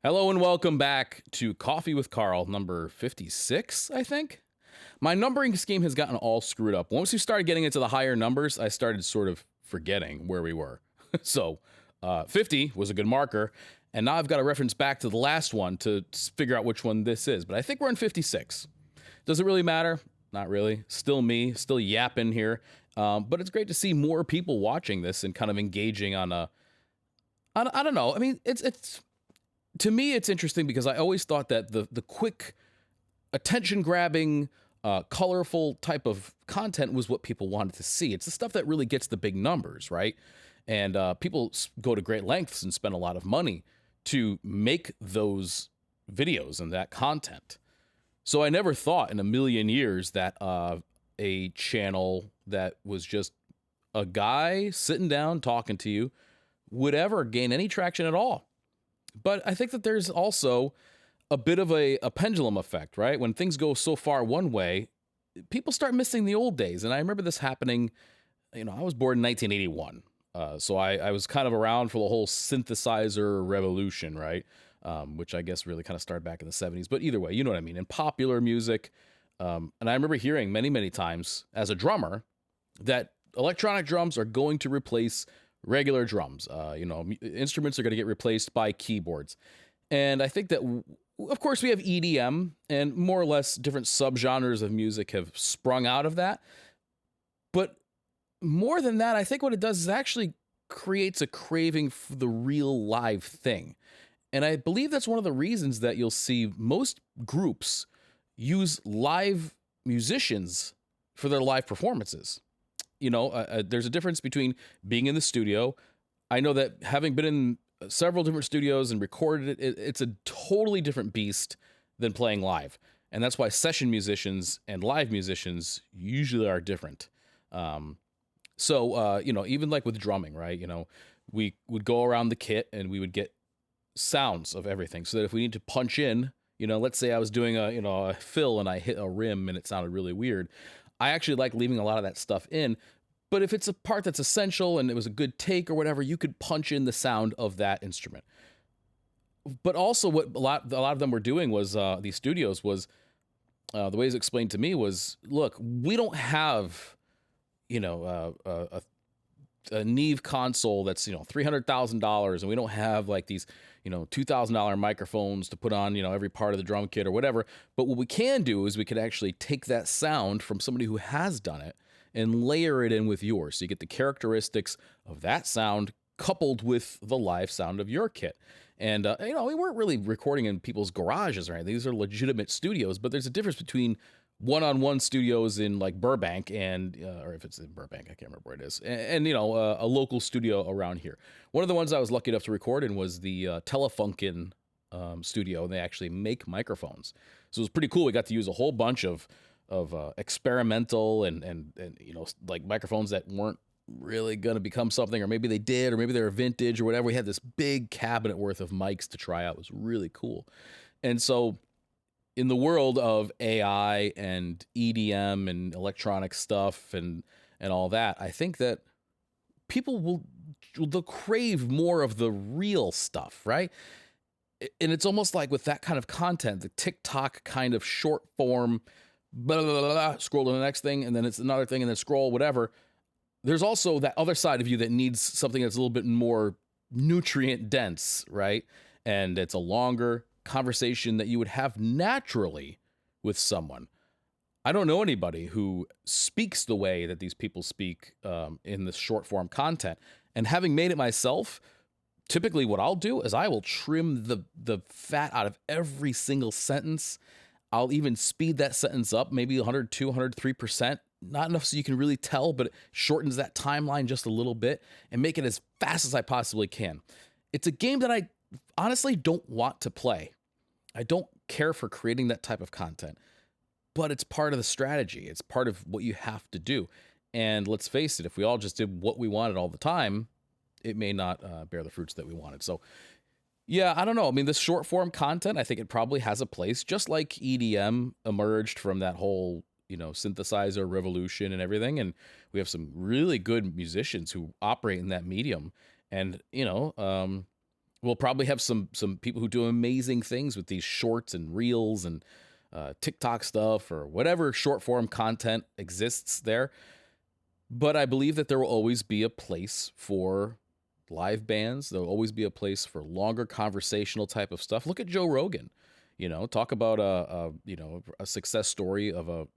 Hello and welcome back to Coffee with Carl, number 56, I think. My numbering scheme has gotten all screwed up. Once we started getting into the higher numbers, I started sort of forgetting where we were. So 50 was a good marker, and now I've got to reference back to the last one to figure out which one this is. But I think we're in 56. Does it really matter? Not really. Still me, still yapping here. But it's great to see more people watching this and kind of engaging on I don't know. I mean, it's to me, it's interesting because I always thought that the quick, attention grabbing, colorful type of content was what people wanted to see. It's the stuff that really gets the big numbers, right? And people go to great lengths and spend a lot of money to make those videos and that content. So I never thought in a million years that a channel that was just a guy sitting down talking to you would ever gain any traction at all. But I think that there's also a bit of a pendulum effect, right? When things go so far one way, people start missing the old days. And I remember this happening, I was born in 1981. So I was kind of around for the whole synthesizer revolution, right? Which I guess really kind of started back in the 70s. But either way, you know what I mean? In popular music. And I remember hearing many, many times as a drummer that electronic drums are going to replace regular drums. Instruments are going to get replaced by keyboards. And I think that, of course, we have EDM and more or less different subgenres of music have sprung out of that. But more than that, I think what it does is actually creates a craving for the real live thing. And I believe that's one of the reasons that you'll see most groups use live musicians for their live performances. There's a difference between being in the studio. I know that having been in several different studios and recorded it's a totally different beast than playing live. And that's why session musicians and live musicians usually are different. Even like with drumming, right? We would go around the kit and we would get sounds of everything so that if we need to punch in, let's say I was doing a fill and I hit a rim and it sounded really weird. I actually like leaving a lot of that stuff in, but if it's a part that's essential and it was a good take or whatever, you could punch in the sound of that instrument. But also what a lot of them were doing was, these studios was, the way it's explained to me was, look, we don't have, a Neve console that's, $300,000 and we don't have like these, $2,000 microphones to put on, every part of the drum kit or whatever. But what we can do is we could actually take that sound from somebody who has done it and layer it in with yours. So you get the characteristics of that sound coupled with the live sound of your kit. And, we weren't really recording in people's garages or anything. These are legitimate studios, but there's a difference between one-on-one studios in like Burbank and, or if it's in Burbank, I can't remember where it is, and a local studio around here. One of the ones I was lucky enough to record in was the Telefunken studio, and they actually make microphones. So it was pretty cool. We got to use a whole bunch of experimental and like microphones that weren't really going to become something, or maybe they did, or maybe they were vintage or whatever. We had this big cabinet worth of mics to try out. It was really cool. And so in the world of AI and EDM and electronic stuff and all that, I think that people they'll crave more of the real stuff, right? And it's almost like with that kind of content, the TikTok kind of short form, blah, blah, blah, blah, scroll to the next thing, and then it's another thing, and then scroll, whatever. There's also that other side of you that needs something that's a little bit more nutrient dense, right? And it's a longer conversation that you would have naturally with someone. I don't know anybody who speaks the way that these people speak in this short form content. And having made it myself, typically what I'll do is I will trim the fat out of every single sentence. I'll even speed that sentence up, maybe 100, 200, 3%. Not enough so you can really tell, but it shortens that timeline just a little bit and make it as fast as I possibly can. It's a game that I honestly don't want to play. I don't care for creating that type of content, but it's part of the strategy. It's part of what you have to do. And let's face it, if we all just did what we wanted all the time, it may not bear the fruits that we wanted. So yeah, I don't know. I mean, this short form content, I think it probably has a place, just like EDM emerged from that whole, synthesizer revolution and everything. And we have some really good musicians who operate in that medium. And, We'll probably have some people who do amazing things with these shorts and reels and TikTok stuff or whatever short form content exists there. But I believe that there will always be a place for live bands. There'll always be a place for longer conversational type of stuff. Look at Joe Rogan. Talk about a success story of a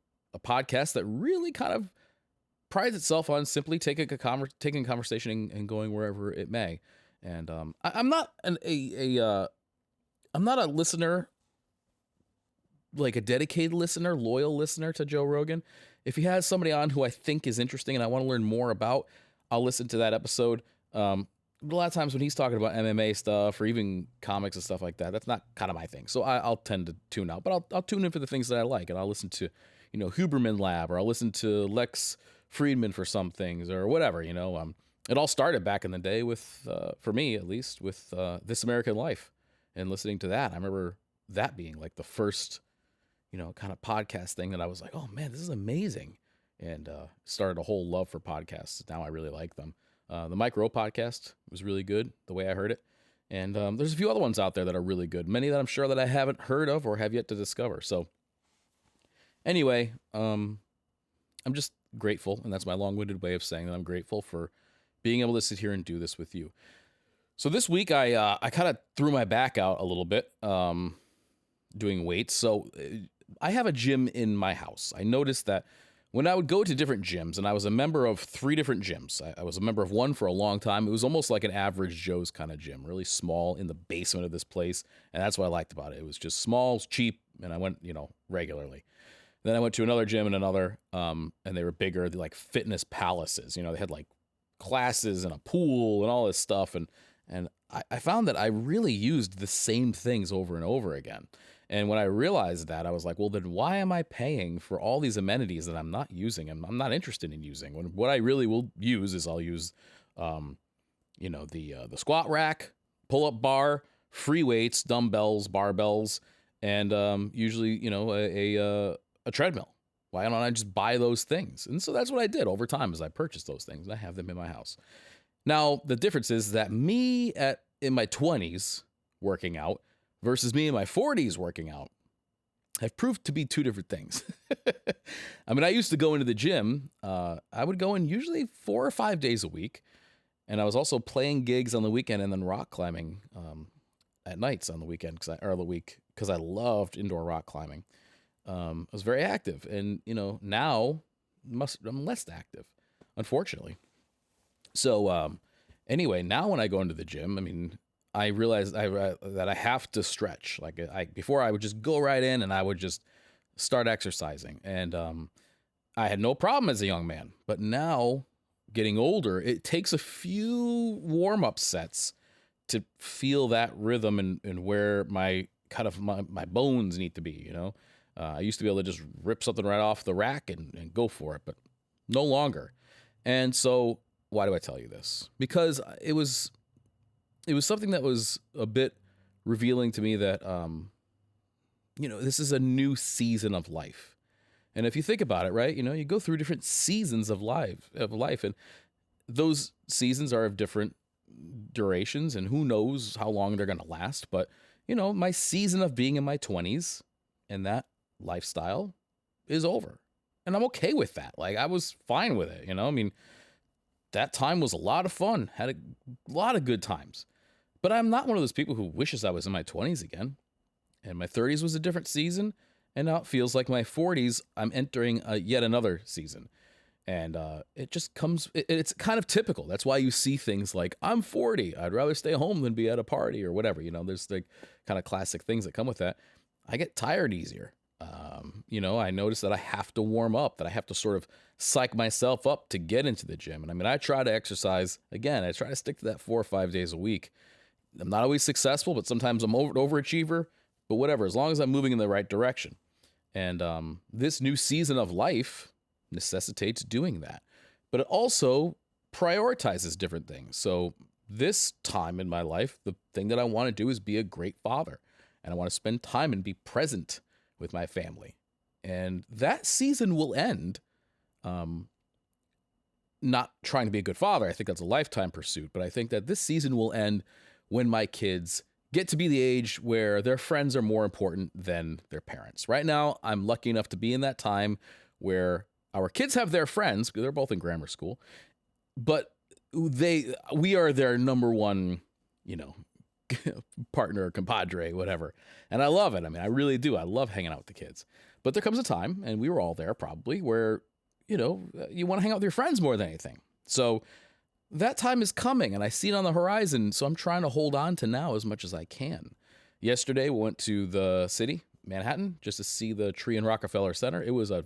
podcast that really kind of prides itself on simply taking a conversation and going wherever it may. And I'm not I'm not a listener, like a dedicated listener, loyal listener to Joe Rogan. If he has somebody on who I think is interesting and I want to learn more about, I'll listen to that episode. A lot of times when he's talking about MMA stuff or even comics and stuff like that, that's not kind of my thing. So I'll tend to tune out, but I'll tune in for the things that I like, and I'll listen to, Huberman Lab, or I'll listen to Lex Friedman for some things or whatever. It all started back in the day with, for me at least, with This American Life and listening to that. I remember that being like the first, kind of podcast thing that I was like, oh man, this is amazing. And started a whole love for podcasts. Now I really like them. The Mike Rowe podcast was really good, the way I heard it. And there's a few other ones out there that are really good. Many that I'm sure that I haven't heard of or have yet to discover. So anyway, I'm just grateful. And that's my long-winded way of saying that I'm grateful for being able to sit here and do this with you. So this week I kind of threw my back out a little bit doing weights. So I have a gym in my house. I noticed that when I would go to different gyms, and I was a member of 3 different gyms. I was a member of one for a long time. It was almost like an average Joe's kind of gym, really small in the basement of this place. And that's what I liked about it. It was just small, cheap, and I went, regularly. Then I went to another gym and another, and they were bigger, like fitness palaces. They had like classes and a pool and all this stuff. And I found that I really used the same things over and over again. And when I realized that, I was like, well, then why am I paying for all these amenities that I'm not using and I'm not interested in using? When what I really will use is I'll use, the squat rack, pull-up bar, free weights, dumbbells, barbells, and usually, a treadmill. Why don't I just buy those things? And so that's what I did over time, is I purchased those things and I have them in my house. Now, the difference is that me in my 20s working out versus me in my 40s working out have proved to be 2 different things. I mean, I used to go into the gym. I would go in usually 4 or 5 days a week. And I was also playing gigs on the weekend and then rock climbing at nights on the weekend because I loved indoor rock climbing. I was very active. And, now I'm less active, unfortunately. So anyway, now when I go into the gym, I mean, I realized that I have to stretch. Like before I would just go right in and I would just start exercising. And I had no problem as a young man. But now, getting older, it takes a few warm-up sets to feel that rhythm and where my bones need to be, I used to be able to just rip something right off the rack and go for it, but no longer. And so why do I tell you this? Because it was something that was a bit revealing to me that, this is a new season of life. And if you think about it, right, you go through different seasons of life, and those seasons are of different durations, and who knows how long they're going to last. But, my season of being in my 20s and that lifestyle is over. And I'm okay with that. Like, I was fine with it, I mean, that time was a lot of fun, had a lot of good times. But I'm not one of those people who wishes I was in my 20s again. And my 30s was a different season, and now it feels like my 40s, I'm entering yet another season. And it just comes, it's kind of typical. That's why you see things like, I'm 40, I'd rather stay home than be at a party or whatever. There's the kind of classic things that come with that. I get tired easier. I notice that I have to warm up, that I have to sort of psych myself up to get into the gym. And I mean, I try to exercise, again, I try to stick to that 4 or 5 days a week. I'm not always successful, but sometimes I'm an overachiever, but whatever, as long as I'm moving in the right direction. And this new season of life necessitates doing that. But it also prioritizes different things. So this time in my life, the thing that I want to do is be a great father. And I want to spend time and be present with my family. And that season will end. Not trying to be a good father. I think that's a lifetime pursuit. But I think that this season will end when my kids get to be the age where their friends are more important than their parents. Right now, I'm lucky enough to be in that time where our kids have their friends, because they're both in grammar school, but we are their number one, partner, compadre, whatever. And I love it. I mean, I really do. I love hanging out with the kids. But there comes a time, and we were all there probably, where, you want to hang out with your friends more than anything. So that time is coming, and I see it on the horizon, so I'm trying to hold on to now as much as I can. Yesterday, we went to the city, Manhattan, just to see the tree in Rockefeller Center. It was a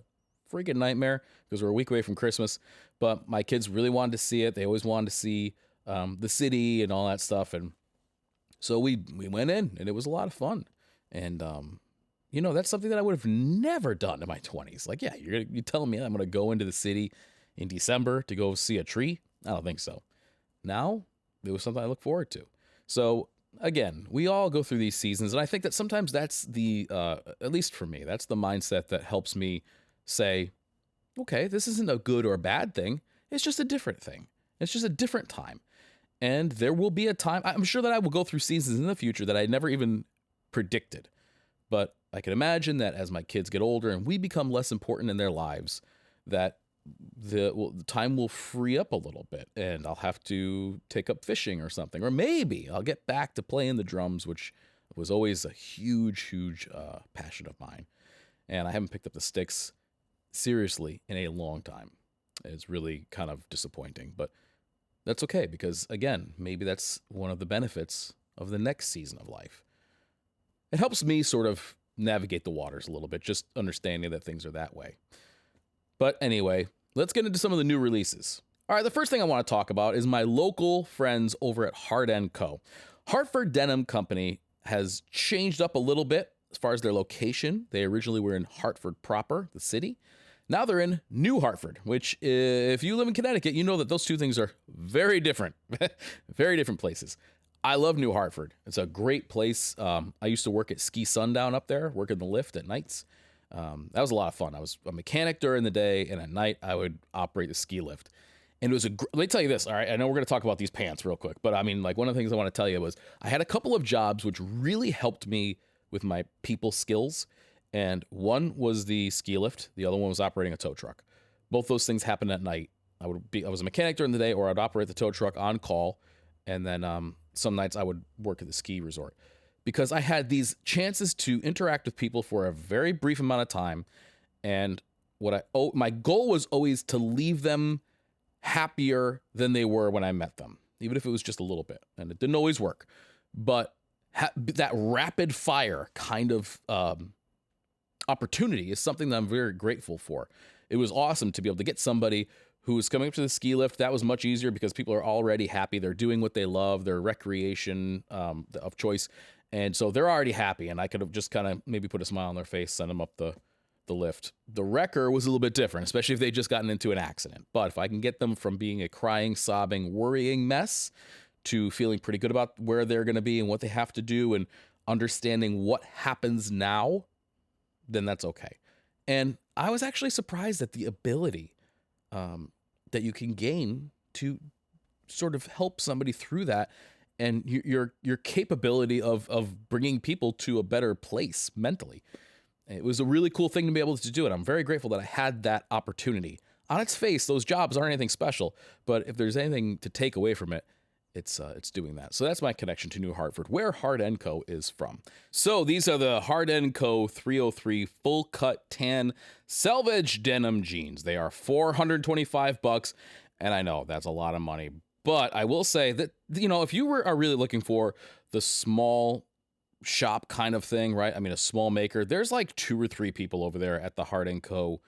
freaking nightmare because we're a week away from Christmas, but my kids really wanted to see it. They always wanted to see the city and all that stuff, and so we went in, and it was a lot of fun. And that's something that I would have never done in my 20s. Like, yeah, you're telling me I'm going to go into the city in December to go see a tree? I don't think so. Now, it was something I look forward to. So, again, we all go through these seasons, and I think that sometimes that's at least for me, that's the mindset that helps me say, okay, this isn't a good or a bad thing. It's just a different thing. It's just a different time. And there will be a time, I'm sure that I will go through seasons in the future that I never even predicted. But I can imagine that as my kids get older and we become less important in their lives, that the time will free up a little bit, and I'll have to take up fishing or something, or maybe I'll get back to playing the drums, which was always a huge passion of mine. And I haven't picked up the sticks seriously in a long time. It's really kind of disappointing, but that's okay, because again, maybe that's one of the benefits of the next season of life. It helps me sort of navigate the waters a little bit, just understanding that things are that way. But anyway, let's get into some of the new releases. All right, the first thing I want to talk about is my local friends over at HARDENCO. Hartford Denim Company has changed up a little bit as far as their location. They originally were in Hartford proper, the city. Now they're in New Hartford, which if you live in Connecticut, you know that those two things are very different, very different places. I love New Hartford. It's a great place. I used to work at Ski Sundown up there, working the lift at nights. That was a lot of fun. I was a mechanic during the day, and at night I would operate the ski lift. And it was let me tell you this, all right? I know we're going to talk about these pants real quick, but I mean, like, one of the things I want to tell you was I had a couple of jobs which really helped me with my people skills. And one was the ski lift. The other one was operating a tow truck. Both those things happened at night. I was a mechanic during the day, or I'd operate the tow truck on call. And then some nights I would work at the ski resort, because I had these chances to interact with people for a very brief amount of time. And my goal was always to leave them happier than they were when I met them, even if it was just a little bit. And it didn't always work. But that rapid fire kind of opportunity is something that I'm very grateful for. It was awesome to be able to get somebody who was coming up to the ski lift. That was much easier because people are already happy. They're doing what they love, their recreation of choice. And so they're already happy, and I could have just kind of maybe put a smile on their face, send them up the lift. The wrecker was a little bit different, especially if they'd just gotten into an accident. But if I can get them from being a crying, sobbing, worrying mess to feeling pretty good about where they're going to be and what they have to do and understanding what happens now, then that's okay. And I was actually surprised at the ability that you can gain to sort of help somebody through that, and your capability of bringing people to a better place mentally. It was a really cool thing to be able to do it. I'm very grateful that I had that opportunity. On its face, those jobs aren't anything special, but if there's anything to take away from it, it's doing that. So that's my connection to New Hartford, where HARDENCO is from. So these are the HARDENCO 303 full cut tan selvage denim jeans. They are $425, and I know that's a lot of money, but I will say that, if you are really looking for the small shop kind of thing, right? I mean, a small maker, there's like 2 or 3 people over there at the HARDENCO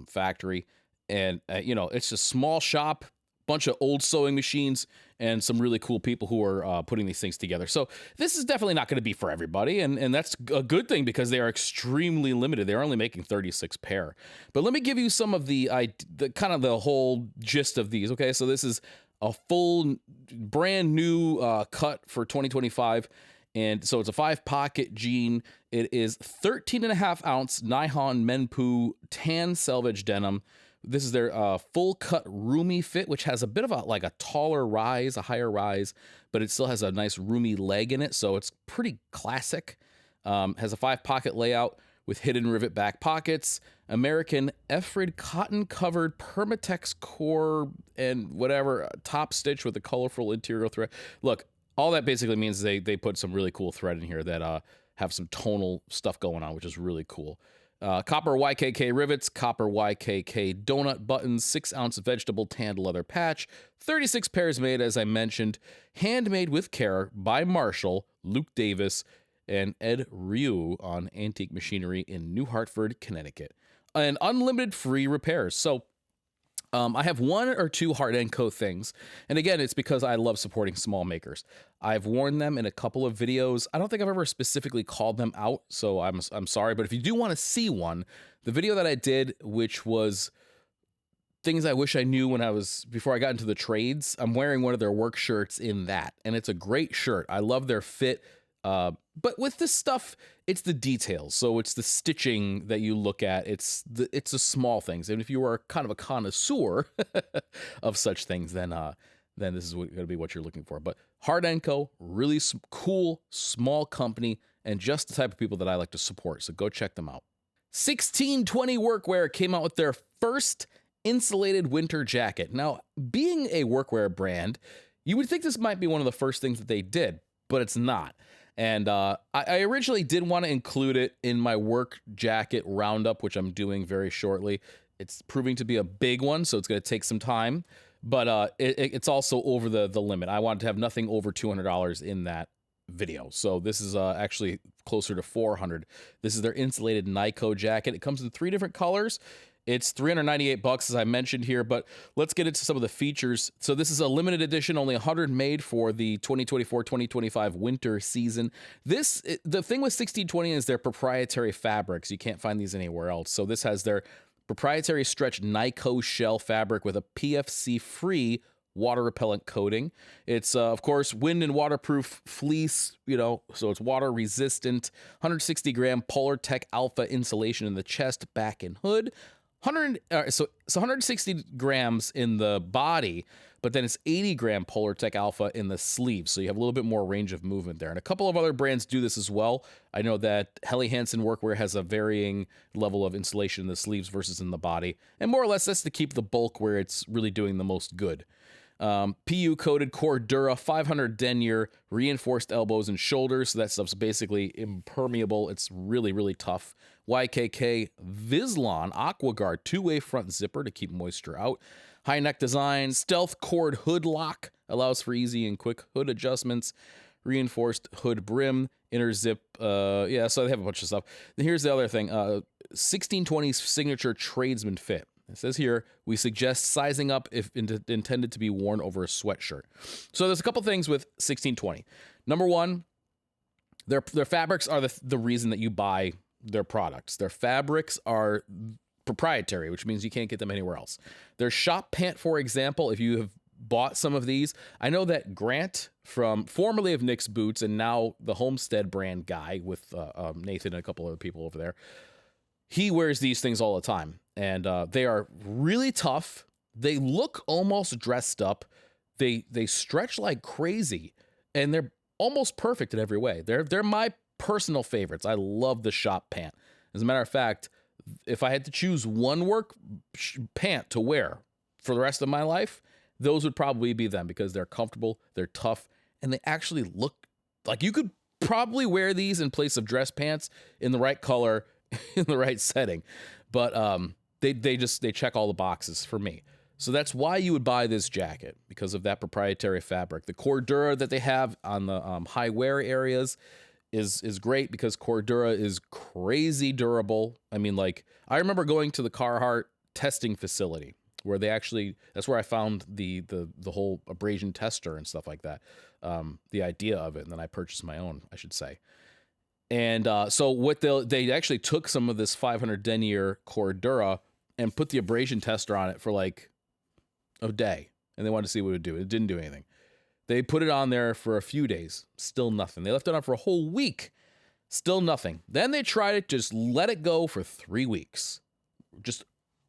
factory, and it's a small shop, bunch of old sewing machines, and some really cool people who are putting these things together. So this is definitely not going to be for everybody, and that's a good thing because they are extremely limited. They're only making 36 pair. But let me give you some of the kind of the whole gist of these. Okay, so this is a full brand new cut for 2025. And so it's a 5-pocket jean. It is 13.5 ounce Nihon Menpu tan selvage denim This is their full cut roomy fit, which has a bit of a taller rise, a higher rise, but it still has a nice roomy leg in it. So it's pretty classic. Has a 5-pocket layout with hidden rivet back pockets, American Efrid cotton covered Permatex core and whatever top stitch with a colorful interior thread. Look, all that basically means they put some really cool thread in here that have some tonal stuff going on, which is really cool. Copper YKK rivets, copper YKK donut buttons, 6-ounce vegetable tanned leather patch, 36 pairs made, as I mentioned, handmade with care by Marshall, Luke Davis, and Ed Ryu on Antique Machinery in New Hartford, Connecticut. And unlimited free repairs. So I have 1 or 2 HARDENCO things. And again, it's because I love supporting small makers. I've worn them in a couple of videos. I don't think I've ever specifically called them out, so I'm sorry. But if you do want to see one, the video that I did, which was things I wish I knew before I got into the trades, I'm wearing one of their work shirts in that. And it's a great shirt. I love their fit. But with this stuff, it's the details. So it's the stitching that you look at. It's the small things. And if you are kind of a connoisseur of such things, then this is going to be what you're looking for. But HARDENCO, really cool, small company, and just the type of people that I like to support. So go check them out. 1620 Workwear came out with their first insulated winter jacket. Now, being a workwear brand, you would think this might be one of the first things that they did, but it's not. And I originally did want to include it in my work jacket roundup, which I'm doing very shortly. It's proving to be a big one, so it's going to take some time. But it's also over the limit. I wanted to have nothing over $200 in that video. So this is actually closer to $400. This is their insulated Nyko jacket. It comes in 3 different colors. It's $398, as I mentioned here, but let's get into some of the features. So this is a limited edition, only 100 made for the 2024-2025 winter season. The thing with 1620 is their proprietary fabrics. You can't find these anywhere else. So this has their proprietary stretch Nyko shell fabric with a PFC-free water repellent coating. It's, of course, wind and waterproof fleece, so it's water resistant, 160-gram Polartec Alpha insulation in the chest, back, and hood. 160 grams in the body, but then it's 80-gram Polartec Alpha in the sleeves, so you have a little bit more range of movement there. And a couple of other brands do this as well. I know that Helly Hansen Workwear has a varying level of insulation in the sleeves versus in the body, and more or less that's to keep the bulk where it's really doing the most good. PU-coated Cordura 500 denier reinforced elbows and shoulders, so that stuff's basically impermeable. It's really, really tough. YKK Vislon AquaGuard 2-way front zipper to keep moisture out. High neck design, stealth cord hood lock, allows for easy and quick hood adjustments. Reinforced hood brim, inner zip, so they have a bunch of stuff. And here's the other thing, 1620's signature tradesman fit. It says here, we suggest sizing up if intended to be worn over a sweatshirt. So there's a couple things with 1620. Number one, their fabrics are the reason that you buy their products. Their fabrics are proprietary, which means you can't get them anywhere else. Their shop pant, for example, if you have bought some of these, I know that Grant, formerly of Nick's Boots and now the Homestead brand guy with Nathan and a couple other people over there, he wears these things all the time. And they are really tough. They look almost dressed up. They stretch like crazy, and they're almost perfect in every way. They're my personal favorites. I love the shop pant. As a matter of fact, if I had to choose one work pant to wear for the rest of my life, those would probably be them because they're comfortable, they're tough, and they actually look like you could probably wear these in place of dress pants in the right color, in the right setting. But they check all the boxes for me. So that's why you would buy this jacket, because of that proprietary fabric. The Cordura that they have on the high wear areas is great because Cordura is crazy durable. I mean, like, I remember going to the Carhartt testing facility where that's where I found the whole abrasion tester and stuff like that. The idea of it, and then I purchased my own, I should say. And so what they actually took some of this 500 denier Cordura and put the abrasion tester on it for like a day, and they wanted to see what it would do. It didn't do anything. They put it on there for a few days, still nothing. They left it on for a whole week, still nothing. Then they tried it, just let it go for 3 weeks. Just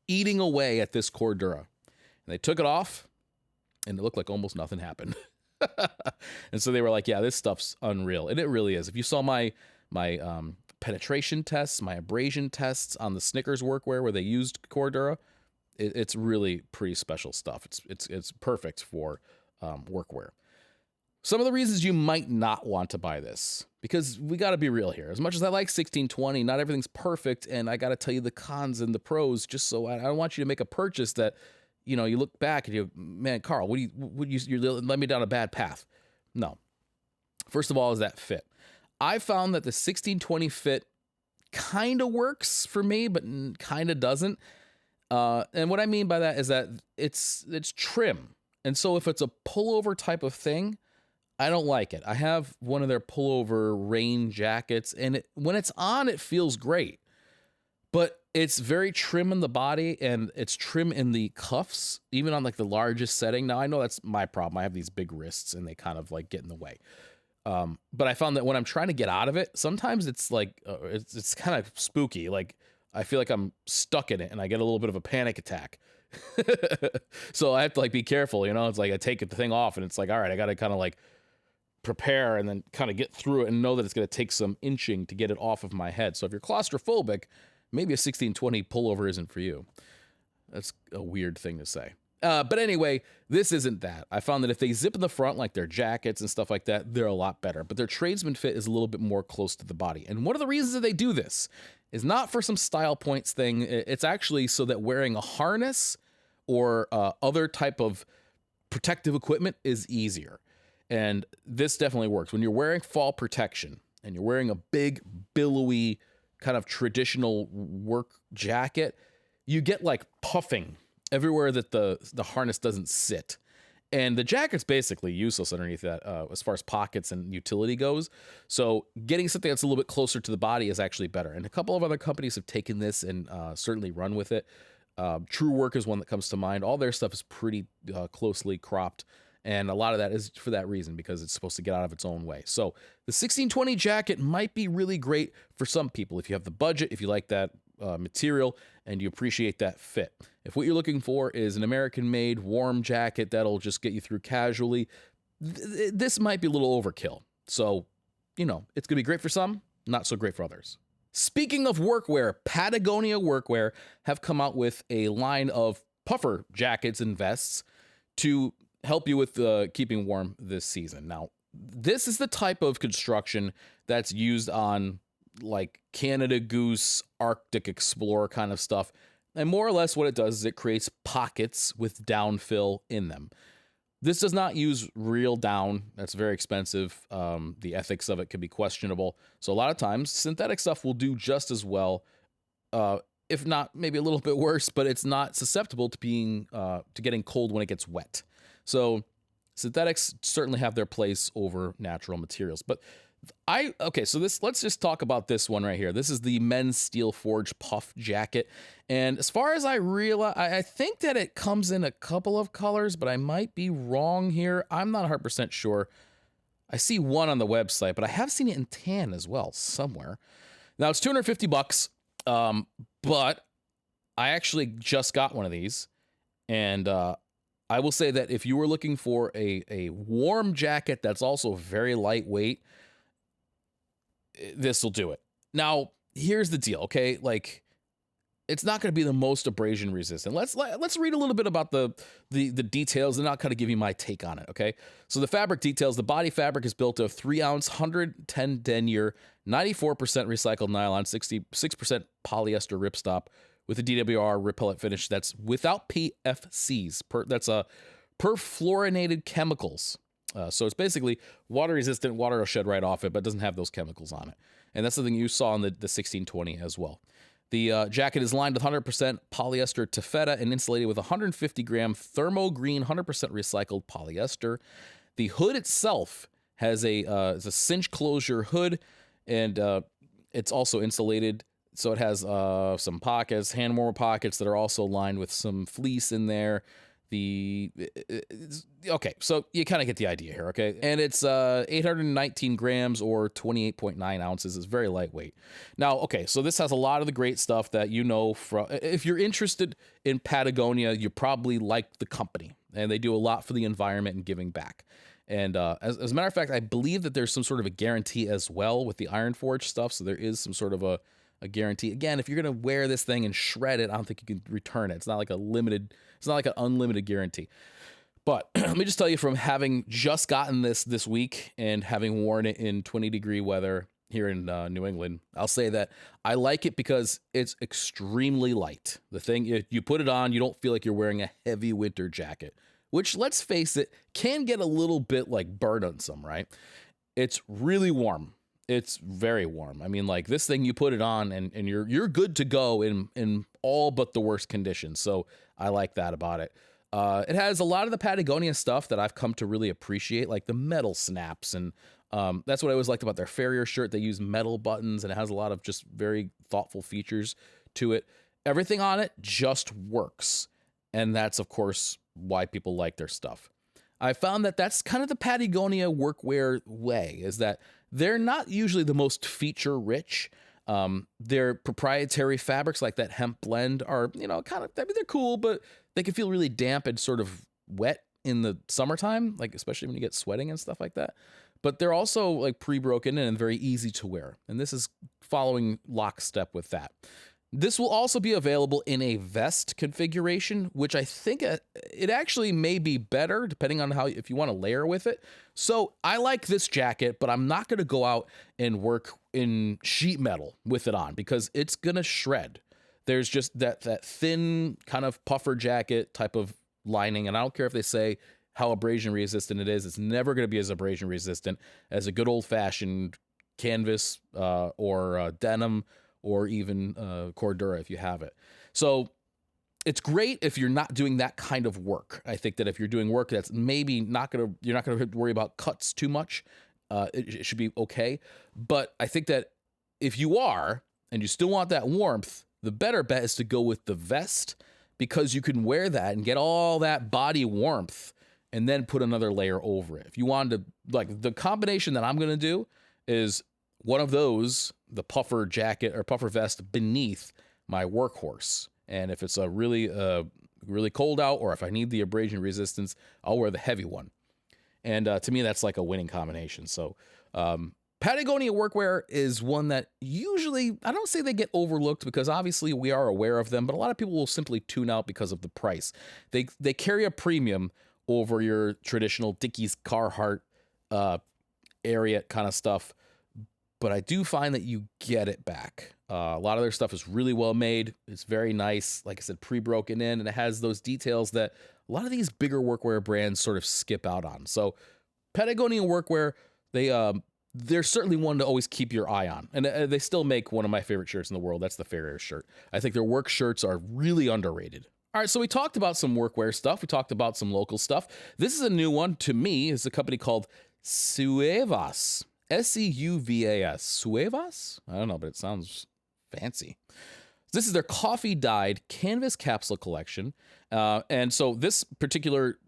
eating away at this Cordura. And they took it off, and it looked like almost nothing happened. And so they were like, yeah, this stuff's unreal. And it really is. If you saw my penetration tests, my abrasion tests on the Snickers workwear where they used Cordura, it's really pretty special stuff. It's perfect for workwear. Some of the reasons you might not want to buy this, because we got to be real here. As much as I like 1620, not everything's perfect, and I got to tell you the cons and the pros, just so I don't want you to make a purchase that, you know, you look back and you, man, Carl, you led me down a bad path. No. First of all, is that fit. I found that the 1620 fit kind of works for me, but kind of doesn't. And what I mean by that is that it's trim. And so if it's a pullover type of thing, I don't like it. I have one of their pullover rain jackets, and when it's on, it feels great. But it's very trim in the body, and it's trim in the cuffs, even on like the largest setting. Now, I know that's my problem. I have these big wrists, and they kind of like get in the way. But I found that when I'm trying to get out of it, sometimes it's like, it's kind of spooky. Like, I feel like I'm stuck in it, and I get a little bit of a panic attack. So I have to like be careful, you know? It's like I take the thing off, and it's like, all right, I got to kind of like prepare and then kind of get through it and know that it's going to take some inching to get it off of my head. So if you're claustrophobic, maybe a 1620 pullover isn't for you. That's a weird thing to say. But anyway, this isn't that. I found that if they zip in the front like their jackets and stuff like that, they're a lot better. But their tradesman fit is a little bit more close to the body. And one of the reasons that they do this is not for some style points thing. It's actually so that wearing a harness or other type of protective equipment is easier. And this definitely works. When you're wearing fall protection and you're wearing a big, billowy, kind of traditional work jacket, you get like puffing everywhere that the harness doesn't sit. And the jacket's basically useless underneath that as far as pockets and utility goes. So getting something that's a little bit closer to the body is actually better. And a couple of other companies have taken this and certainly run with it. True Work is one that comes to mind. All their stuff is pretty closely cropped. And a lot of that is for that reason, because it's supposed to get out of its own way. So the 1620 jacket might be really great for some people if you have the budget, if you like that material, and you appreciate that fit. If what you're looking for is an American-made warm jacket that'll just get you through casually, this might be a little overkill. So, you know, it's going to be great for some, not so great for others. Speaking of workwear, Patagonia Workwear have come out with a line of puffer jackets and vests to help you with keeping warm this season. Now, this is the type of construction that's used on like Canada Goose, Arctic Explorer kind of stuff. And more or less what it does is it creates pockets with downfill in them. This does not use real down. That's very expensive. The ethics of it could be questionable. So a lot of times synthetic stuff will do just as well, if not maybe a little bit worse, but it's not susceptible to being to getting cold when it gets wet. So synthetics certainly have their place over natural materials. But so let's just talk about this one right here. This is the men's Steel Forge puff jacket. And as far as I realize, I think that it comes in a couple of colors, but I might be wrong here. I'm not 100% sure. I see one on the website, but I have seen it in tan as well somewhere. Now it's $250, but I actually just got one of these, and I will say that if you were looking for a warm jacket that's also very lightweight, this will do it. Now, here's the deal, okay? Like, it's not going to be the most abrasion resistant. Let's read a little bit about the details, and I'll kind of give you my take on it, okay? So the fabric details: the body fabric is built of 3-ounce, 110 denier, 94% recycled nylon, 66% polyester ripstop, with a DWR repellent finish that's without PFCs. That's perfluorinated chemicals. So it's basically water resistant. Water will shed right off it, but it doesn't have those chemicals on it. And that's something you saw in the 1620 as well. The jacket is lined with 100% polyester taffeta and insulated with 150-gram thermo green, 100% recycled polyester. The hood itself has it's a cinch closure hood, and it's also insulated. So it has some pockets, hand warmer pockets that are also lined with some fleece in there. Okay, so you kind of get the idea here, okay? And it's 819 grams or 28.9 ounces. It's very lightweight. Now, okay, so this has a lot of the great stuff that you know from. If you're interested in Patagonia, you probably like the company, and they do a lot for the environment and giving back. And as a matter of fact, I believe that there's some sort of a guarantee as well with the Iron Forge stuff. So there is some sort of a guarantee. Again, if you're gonna wear this thing and shred it, I don't think you can return it. It's not like it's not like an unlimited guarantee. But let me just tell you, from having just gotten this week and having worn it in 20-degree weather here in New England, I'll say that I like it because it's extremely light. The thing, you put it on, you don't feel like you're wearing a heavy winter jacket, which, let's face it, can get a little bit like burdensome, right? It's really warm. It's very warm. I mean, like, this thing, you put it on and you're good to go in all but the worst conditions. So I like that about it. It has a lot of the Patagonia stuff that I've come to really appreciate, like the metal snaps. And that's what I always liked about their Farrier shirt. They use metal buttons, and it has a lot of just very thoughtful features to it. Everything on it just works. And that's, of course, why people like their stuff. I found that that's kind of the Patagonia workwear way, is that they're not usually the most feature rich. Their proprietary fabrics, like that hemp blend, are, kind of, I mean, they're cool, but they can feel really damp and sort of wet in the summertime, like especially when you get sweating and stuff like that. But they're also like pre-broken and very easy to wear. And this is following lockstep with that. This will also be available in a vest configuration, which I think it actually may be better depending on if you want to layer with it. So I like this jacket, but I'm not going to go out and work in sheet metal with it on because it's going to shred. There's just that thin kind of puffer jacket type of lining. And I don't care if they say how abrasion resistant it is. It's never going to be as abrasion resistant as a good old fashioned canvas or denim, or even Cordura if you have it. So it's great if you're not doing that kind of work. I think that if you're doing work that's maybe you're not gonna worry about cuts too much, it should be okay. But I think that if you are, and you still want that warmth, the better bet is to go with the vest, because you can wear that and get all that body warmth and then put another layer over it. If you wanted to, like, the combination that I'm gonna do is one of those, the puffer jacket or puffer vest beneath my workhorse. And if it's a really cold out, or if I need the abrasion resistance, I'll wear the heavy one. And to me, that's like a winning combination. So Patagonia workwear is one that usually, I don't say they get overlooked, because obviously we are aware of them, but a lot of people will simply tune out because of the price. They carry a premium over your traditional Dickies, Carhartt, Ariat kind of stuff. But I do find that you get it back. A lot of their stuff is really well made. It's very nice. Like I said, pre-broken in, and it has those details that a lot of these bigger workwear brands sort of skip out on. So Patagonia workwear, they're certainly one to always keep your eye on. And they still make one of my favorite shirts in the world. That's the Farrier shirt. I think their work shirts are really underrated. All right, so we talked about some workwear stuff. We talked about some local stuff. This is a new one to me. It's a company called CwC. SEUVAS. CwC? I don't know, but it sounds fancy. This is their coffee-dyed canvas capsule collection. And so this particular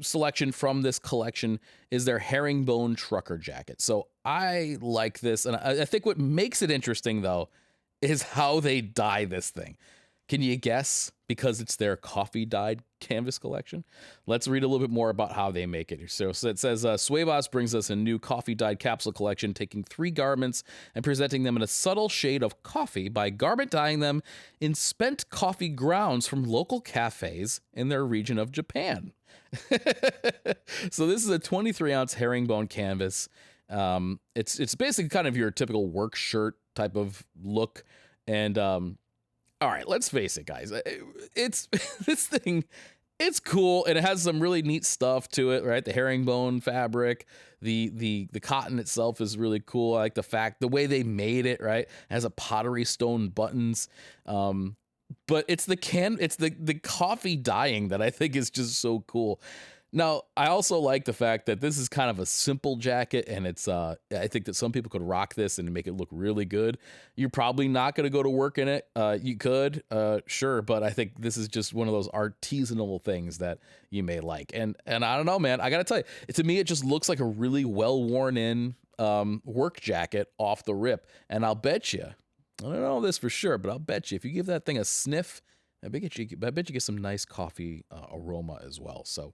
selection from this collection is their herringbone trucker jacket. So I like this. And I think what makes it interesting, though, is how they dye this thing. Can you guess? Because it's their coffee-dyed canvas collection. Let's read a little bit more about how they make it. So it says, CwC brings us a new coffee-dyed capsule collection, taking 3 garments and presenting them in a subtle shade of coffee by garment dyeing them in spent coffee grounds from local cafes in their region of Japan. So this is a 23-ounce herringbone canvas. It's basically kind of your typical work shirt type of look. And all right, let's face it, guys. It's this thing. It's cool, and it has some really neat stuff to it, right? The herringbone fabric, the cotton itself is really cool. I like the way they made it, right? It has a pottery stone buttons. But it's the coffee dyeing that I think is just so cool. Now, I also like the fact that this is kind of a simple jacket, and it's I think that some people could rock this and make it look really good. You're probably not going to go to work in it. You could, sure, but I think this is just one of those artisanal things that you may like. And I don't know, man. I got to tell you, to me, it just looks like a really well worn in work jacket off the rip. And I'll bet you, I don't know this for sure, but I'll bet you if you give that thing a sniff, I bet you get some nice coffee aroma as well. So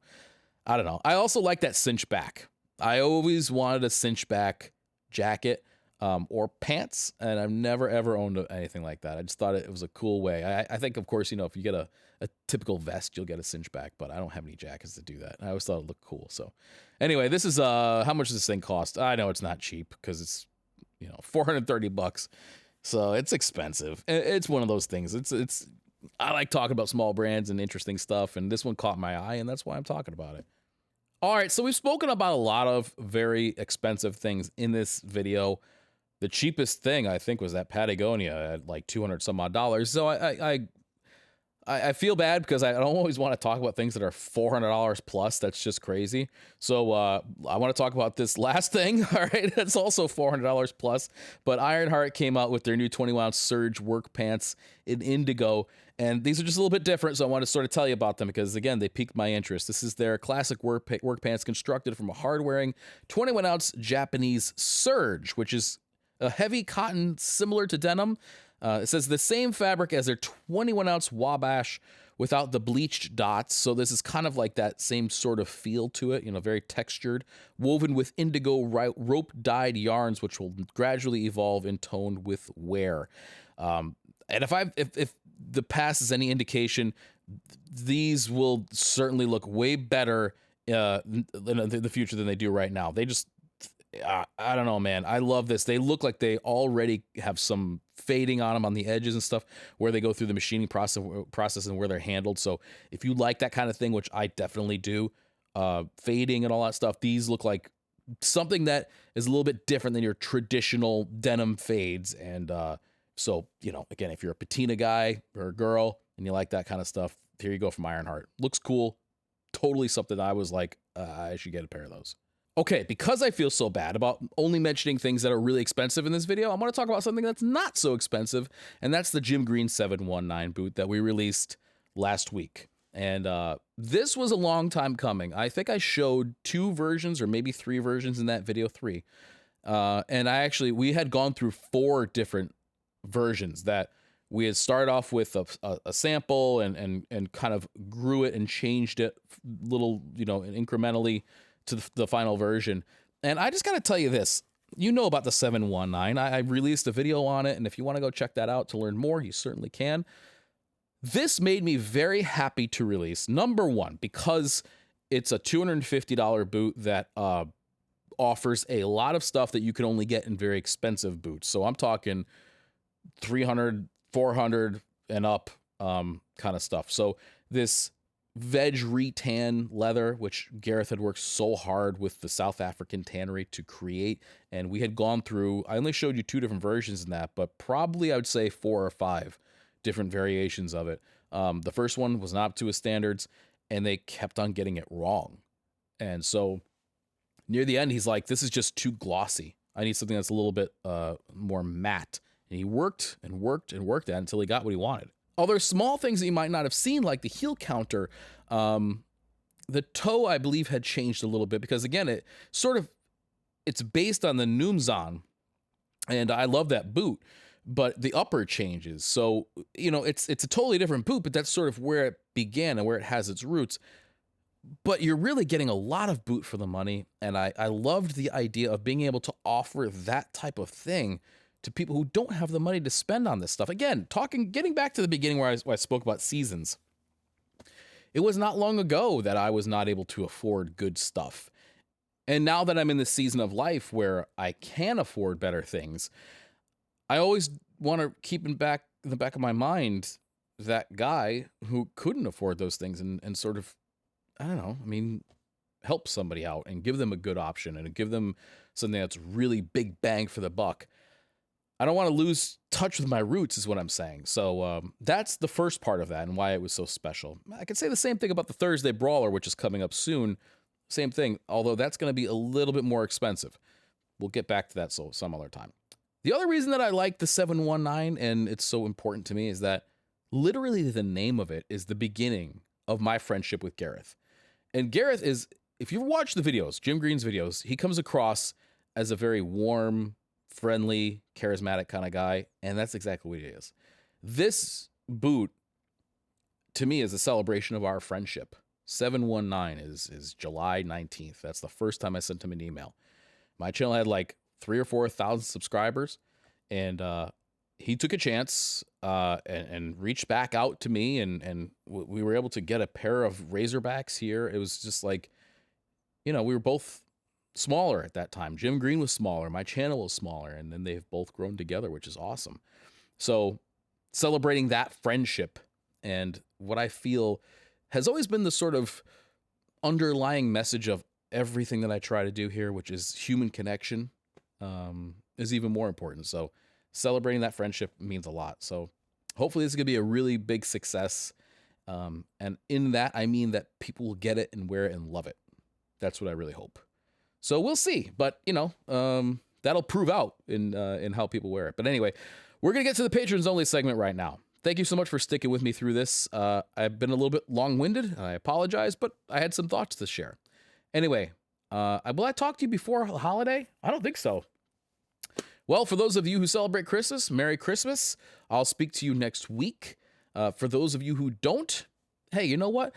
I don't know. I also like that cinch back. I always wanted a cinch back jacket or pants, and I've never ever owned anything like that. I just thought it was a cool way. I think, of course, if you get a typical vest, you'll get a cinch back, but I don't have any jackets to do that. I always thought it looked cool. So anyway, this is how much does this thing cost? I know it's not cheap because it's $430. So it's expensive. It's one of those things. It's I like talking about small brands and interesting stuff, and this one caught my eye, and that's why I'm talking about it. All right, so we've spoken about a lot of very expensive things in this video. The cheapest thing, I think, was that Patagonia at like 200 some odd dollars. So I feel bad because I don't always want to talk about things that are $400 plus. That's just crazy. So I want to talk about this last thing. All right, that's also $400 plus. But Ironheart came out with their new 20-ounce Surge work pants in indigo, and these are just a little bit different. So I want to sort of tell you about them because, again, they piqued my interest. This is their classic work pants constructed from a hard-wearing 21-ounce Japanese Surge, which is a heavy cotton similar to denim. It says the same fabric as their 21-ounce Wabash without the bleached dots. So this is kind of like that same sort of feel to it, very textured, woven with indigo rope-dyed yarns, which will gradually evolve in tone with wear. And if the past is any indication, these will certainly look way better in the future than they do right now. They just, I don't know, man. I love this. They look like they already have some fading on them on the edges and stuff where they go through the machining process and where they're handled. So if you like that kind of thing, which I definitely do, fading and all that stuff, these look like something that is a little bit different than your traditional denim fades. And so, again, if you're a patina guy or a girl and you like that kind of stuff, here you go from Ironheart. Looks cool. Totally something I was like, I should get a pair of those. Okay, because I feel so bad about only mentioning things that are really expensive in this video, I'm going to talk about something that's not so expensive, and that's the Jim Green 719 boot that we released last week. And this was a long time coming. I think I showed 2 versions or maybe 3 versions in that video, 3. And we had gone through 4 different versions that we had started off with a sample and kind of grew it and changed it little, incrementally to the final version. And I just got to tell you this, about the 719. I released a video on it, and if you want to go check that out to learn more, you certainly can. This made me very happy to release. Number one, because it's a $250 boot that offers a lot of stuff that you can only get in very expensive boots. So I'm talking 300, 400 and up kind of stuff. So this veg retan leather, which Gareth had worked so hard with the South African tannery to create, and we had gone through, I only showed you 2 different versions in that, but probably I would say 4 or 5 different variations of it. The first one was not up to his standards, and they kept on getting it wrong. And so near the end, he's like, this is just too glossy. I need something that's a little bit more matte. And he worked and worked and worked at it until he got what he wanted. Other small things that you might not have seen, like the heel counter, the toe, I believe, had changed a little bit because, again, it's based on the Noomzon, and I love that boot, but the upper changes. So, it's a totally different boot, but that's sort of where it began and where it has its roots. But you're really getting a lot of boot for the money, and I loved the idea of being able to offer that type of thing to people who don't have the money to spend on this stuff. Again, getting back to the beginning where I spoke about seasons. It was not long ago that I was not able to afford good stuff. And now that I'm in the season of life where I can afford better things, I always want to keep in the back of my mind that guy who couldn't afford those things and sort of, I don't know, help somebody out and give them a good option and give them something that's really big bang for the buck. I don't want to lose touch with my roots is what I'm saying. So that's the first part of that and why it was so special. I could say the same thing about the Thursday Brawler, which is coming up soon. Same thing, although that's going to be a little bit more expensive. We'll get back to that some other time. The other reason that I like the 719 and it's so important to me is that literally the name of it is the beginning of my friendship with Gareth. And Gareth is, if you've watched the videos, Jim Green's videos, he comes across as a very warm, friendly, charismatic kind of guy, and that's exactly what he is. This boot, to me, is a celebration of our friendship. 719 is July 19th. That's the first time I sent him an email. My channel had like 3,000 or 4,000 subscribers, and he took a chance and reached back out to me, and we were able to get a pair of Razorbacks here. It was just like, we were both smaller at that time. Jim Green was smaller, my channel was smaller, and then they've both grown together, which is awesome. So celebrating that friendship and what I feel has always been the sort of underlying message of everything that I try to do here, which is human connection, is even more important. So celebrating that friendship means a lot. So hopefully this is going to be a really big success. And in that, I mean that people will get it and wear it and love it. That's what I really hope. So we'll see. But, that'll prove out in how people wear it. But anyway, we're going to get to the patrons only segment right now. Thank you so much for sticking with me through this. I've been a little bit long-winded. I apologize, but I had some thoughts to share. Anyway, will I talk to you before the holiday? I don't think so. Well, for those of you who celebrate Christmas, Merry Christmas. I'll speak to you next week. For those of you who don't, hey, you know what?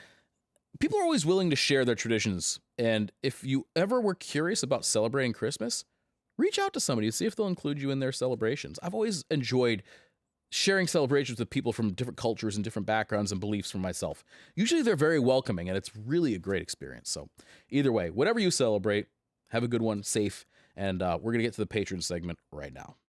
People are always willing to share their traditions. And if you ever were curious about celebrating Christmas, reach out to somebody to see if they'll include you in their celebrations. I've always enjoyed sharing celebrations with people from different cultures and different backgrounds and beliefs from myself. Usually they're very welcoming, and it's really a great experience. So either way, whatever you celebrate, have a good one, safe, and we're going to get to the patron segment right now.